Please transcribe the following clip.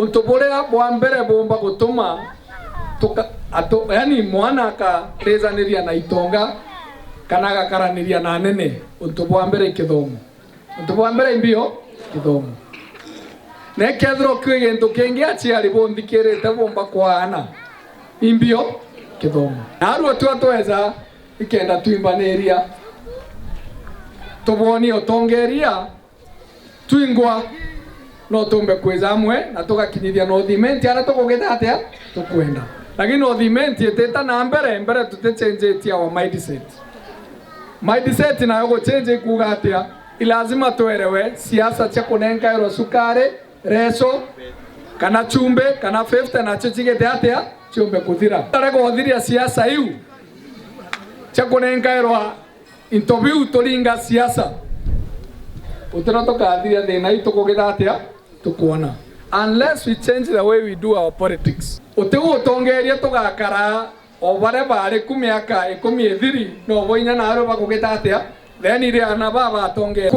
untubulea bwa mbere bomba gutuma yani mwana akarezaniria na itonga kana agakaraniria na nene. Untubwa mbere kithomo, untubwa mbere imbio kithomo. Ne kethro kwigento kengi aciari bonthikirite bomba kwana imbio kithomo. Naruo twatweza ikenda twimbaniria tuboni otongeria twingwa no tumbe kweza amwe na tugakinyithia no thimenti ara tukugita atia tukwenda, lakini no thimenti eteta na mbere tutechange our mindset na yogo change kuga atia ilazima tuerewe siasa cha kunenkairwo sukari reso kana chumbe kana 50 na chichigete atia chumbe kuthira tarego thiria siasa iu cha kunenkairwo interview tulinga siasa utaratoka thiria thina itukugita atia tukuona unless we change the way we do our politics. Utego tongeria tugakara obare bare kumiaka 12 no boinya na aro bakugita atia then ire ana baba tonge